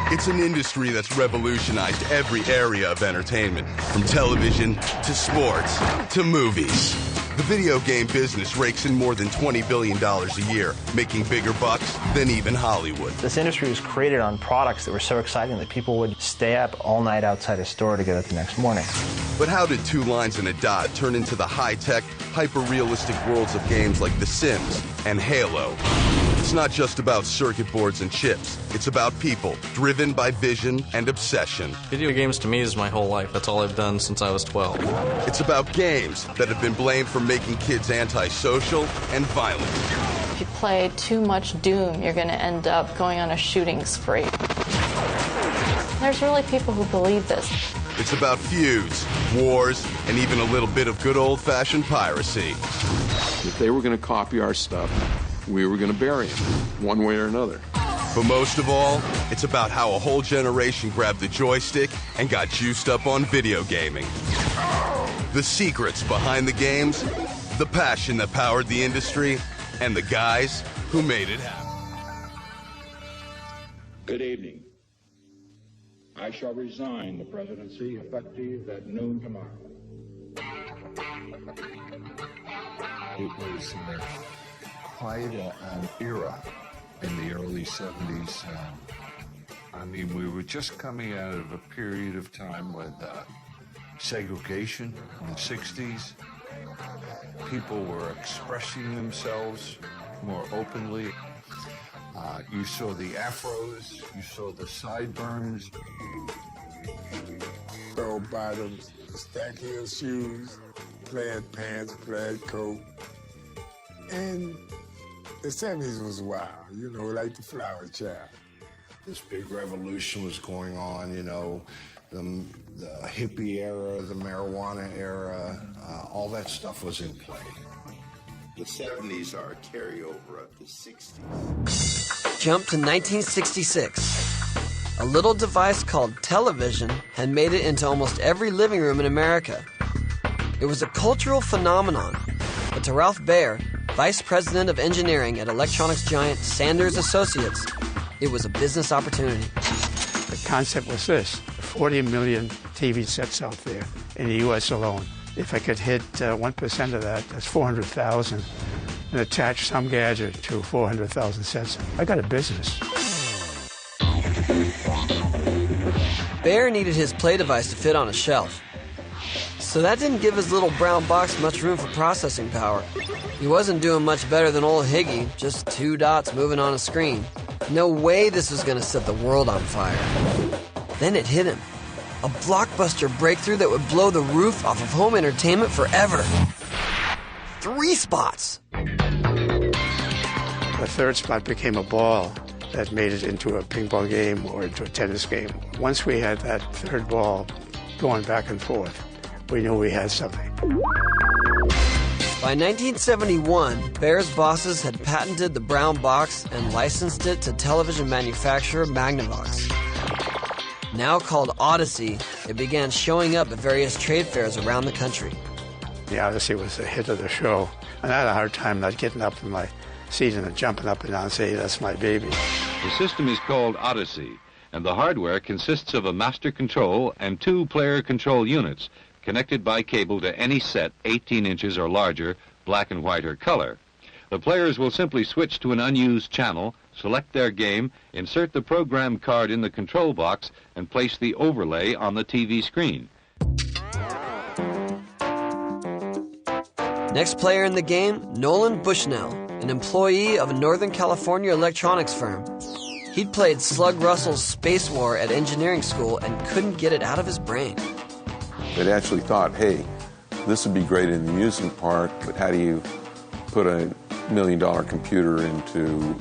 It's an industry that's revolutionized every area of entertainment, from television to sports to movies. The video game business rakes in more than $20 billion a year, making bigger bucks than even Hollywood. This industry was created on products that were so exciting that people would stay up all night outside a store to get it the next morning. But how did two lines and a dot turn into the high-tech, hyper-realistic worlds of games like The Sims and Halo? It's not just about circuit boards and chips. It's about people, driven by vision and obsession. Video games to me is my whole life. That's all I've done since I was 12. It's about games that have been blamed for making kids antisocial and violent. If you play too much Doom, you're going to end up going on a shooting spree. There's really people who believe this. It's about feuds, wars, and even a little bit of good old-fashioned piracy. If they were going to copy our stuff, we were going to bury them, one way or another. But most of all, it's about how a whole generation grabbed the joystick and got juiced up on video gaming. The secrets behind the games, the passion that powered the industry, and the guys who made it happen. Good evening. I shall resign the presidency effective at noon tomorrow. It was quite an era in the early 70s. I mean, we were just coming out of a period of time with segregation in the 60s. People were expressing themselves more openly. You saw the afros, you saw the sideburns. Gold bottoms, stack heel shoes, plaid pants, plaid coat. And the 70s was wild, you know, like the flower child. This big revolution was going on, you know, the hippie era, the marijuana era, all that stuff was in play. The 70s are a carryover of the 60s. Jump to 1966. A little device called television had made it into almost every living room in America. It was a cultural phenomenon, but to Ralph Baer, Vice President of Engineering at electronics giant Sanders Associates, it was a business opportunity. The concept was this: 40 million TV sets out there in the U.S. alone. If I could hit 1% of that, that's 400,000, and attach some gadget to 400,000 sets, I got a business. Baer needed his play device to fit on a shelf. So that didn't give his little brown box much room for processing power. He wasn't doing much better than old Higgy, just two dots moving on a screen. No way this was going to set the world on fire. Then it hit him. A blockbuster breakthrough that would blow the roof off of home entertainment forever. 3 spots. The third spot became a ball that made it into a ping pong game or into a tennis game. Once we had that third ball going back and forth, we knew we had something. By 1971, Baer's bosses had patented the brown box and licensed it to television manufacturer Magnavox. Now called Odyssey, it began showing up at various trade fairs around the country. The Odyssey was the hit of the show, and I had a hard time not getting up from my seat and jumping up and down and saying, "That's my baby." The system is called Odyssey, and the hardware consists of a master control and 2 player control units connected by cable to any set 18 inches or larger, black and white or color. The players will simply switch to an unused channel, select their game, insert the program card in the control box, and place the overlay on the TV screen. Next player in the game, Nolan Bushnell, an employee of a Northern California electronics firm. He'd played Slug Russell's Space War at engineering school and couldn't get it out of his brain. They'd actually thought, hey, this would be great in the amusement park, but how do you put a $1 million computer into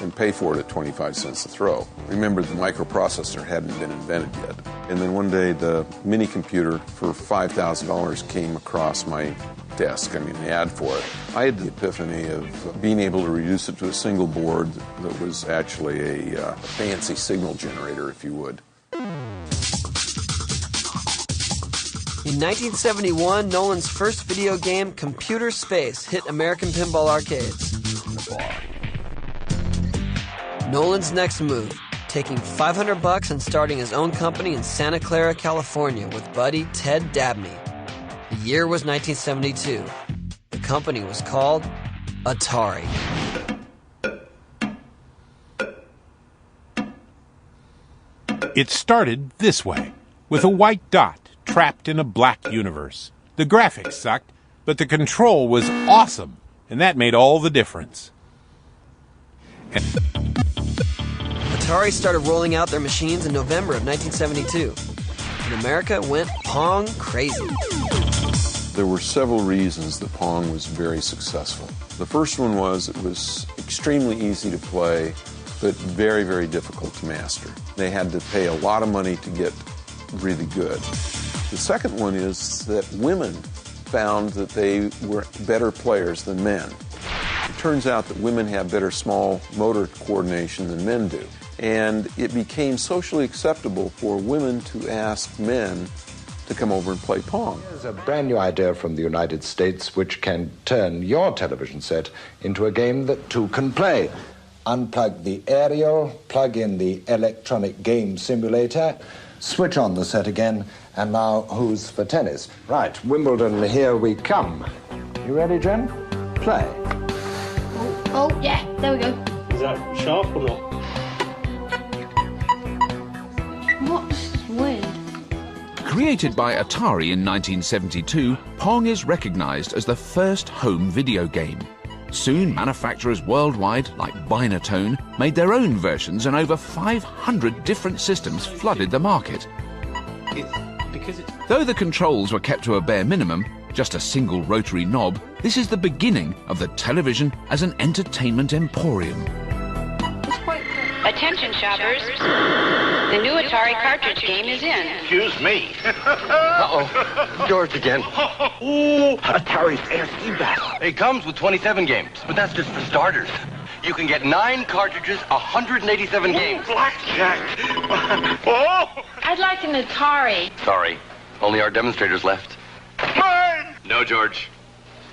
and pay for it at 25 cents a throw? Remember, the microprocessor hadn't been invented yet. And then one day, the mini computer for $5,000 came across my desk. I mean, the ad for it. I had the epiphany of being able to reduce it to a single board that was actually a fancy signal generator, if you would. In 1971, Nolan's first video game, Computer Space, hit American pinball arcades. Nolan's next move, taking $500 and starting his own company in Santa Clara, California with buddy Ted Dabney. The year was 1972. The company was called Atari. It started this way, with a white dot trapped in a black universe. The graphics sucked, but the control was awesome, and that made all the difference. Atari started rolling out their machines in November of 1972. And America went Pong crazy. There were several reasons that Pong was very successful. The first one was it was extremely easy to play, but very, very difficult to master. They had to pay a lot of money to get really good. The second one is that women found that they were better players than men. It turns out that women have better small motor coordination than men do. And it became socially acceptable for women to ask men to come over and play Pong. There's a brand new idea from the United States which can turn your television set into a game that two can play. Unplug the aerial, plug in the electronic game simulator, switch on the set again, and now who's for tennis? Right, Wimbledon, here we come. You ready, Jen? Play. Oh, yeah, there we go. Is that sharp or not? What? This is weird. Created by Atari in 1972, Pong is recognized as the first home video game. Soon, manufacturers worldwide, like Binatone, made their own versions, and over 500 different systems flooded the market. Though the controls were kept to a bare minimum, just a single rotary knob, this is the beginning of the television as an entertainment emporium. Attention, shoppers. The new Atari cartridge game is in. Excuse me. Uh-oh. George again. Ooh, Atari's ASC battle. It comes with 27 games, but that's just for starters. You can get 9 cartridges, 187 games. Blackjack. Oh! I'd like an Atari. Sorry, only our demonstrators left. Mine! No, George.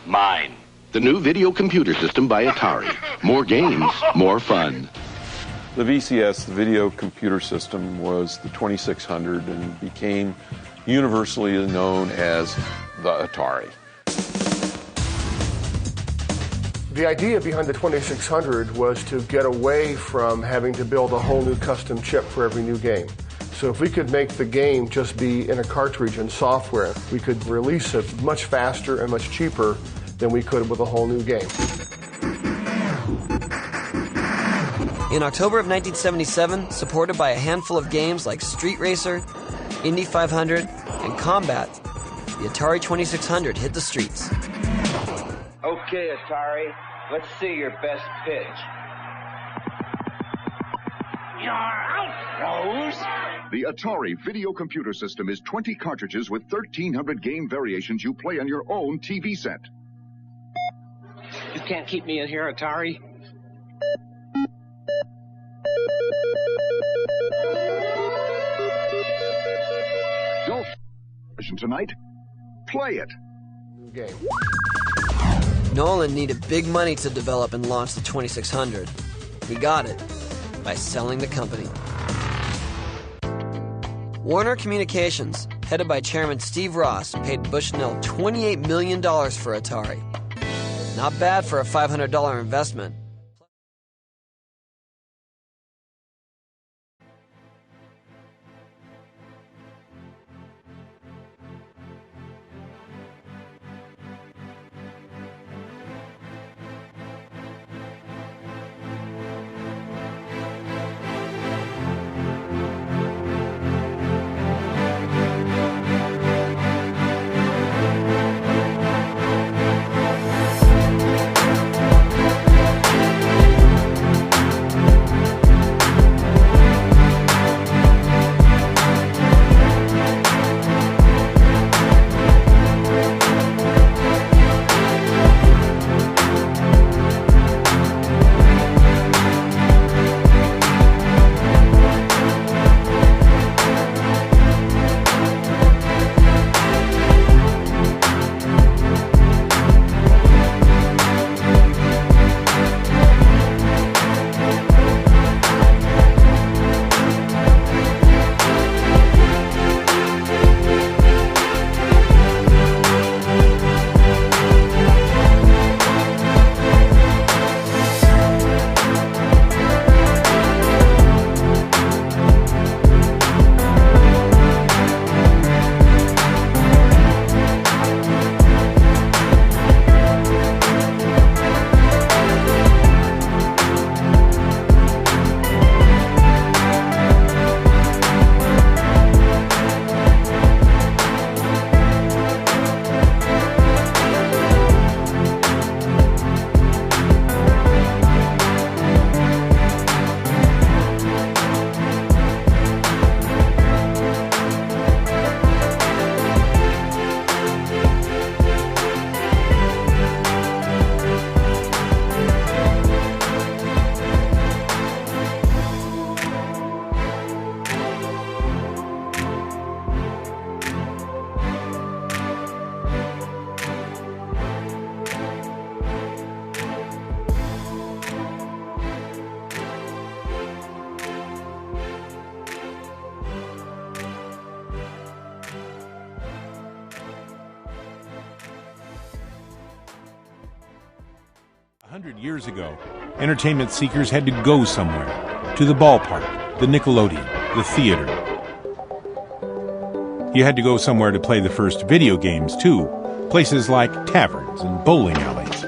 Mine. The new video computer system by Atari. More games, more fun. The VCS, the video computer system, was the 2600 and became universally known as the Atari. The idea behind the 2600 was to get away from having to build a whole new custom chip for every new game. So if we could make the game just be in a cartridge and software, we could release it much faster and much cheaper than we could with a whole new game. In October of 1977, supported by a handful of games like Street Racer, Indy 500, and Combat, the Atari 2600 hit the streets. Okay, Atari, let's see your best pitch. You're out, Rose. The Atari video computer system is 20 cartridges with 1,300 game variations you play on your own TV set. You can't keep me in here, Atari. Don't version tonight. Play it. Game. Nolan needed big money to develop and launch the 2600. He got it by selling the company. Warner Communications, headed by Chairman Steve Ross, paid Bushnell $28 million for Atari. Not bad for a $500 investment. 100 years ago, entertainment seekers had to go somewhere. To the ballpark, the Nickelodeon, the theater. You had to go somewhere to play the first video games, too. Places like taverns and bowling alleys.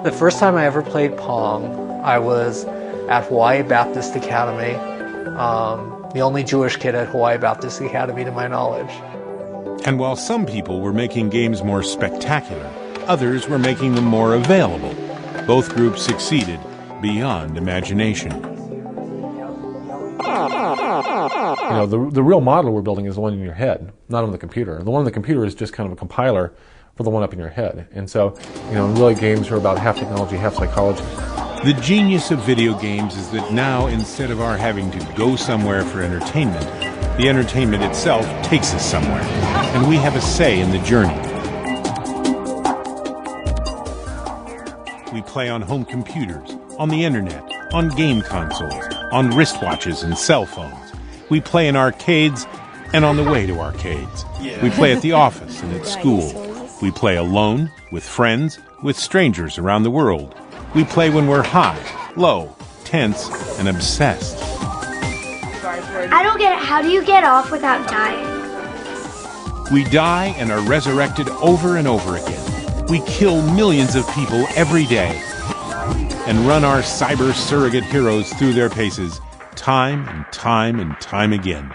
The first time I ever played Pong, I was at Hawaii Baptist Academy. The only Jewish kid at Hawaii Baptist Academy to my knowledge. And while some people were making games more spectacular, others were making them more available. Both groups succeeded beyond imagination. You know, the real model we're building is the one in your head, not on the computer. The one on the computer is just kind of a compiler for the one up in your head. And so, you know, really games are about half technology, half psychology. The genius of video games is that now, instead of our having to go somewhere for entertainment, the entertainment itself takes us somewhere, and we have a say in the journey. We play on home computers, on the internet, on game consoles, on wristwatches and cell phones. We play in arcades and on the way to arcades. We play at the office and at school. We play alone, with friends, with strangers around the world. We play when we're high, low, tense, and obsessed. I don't get it. How do you get off without dying? We die and are resurrected over and over again. We kill millions of people every day and run our cyber surrogate heroes through their paces time and time and time again.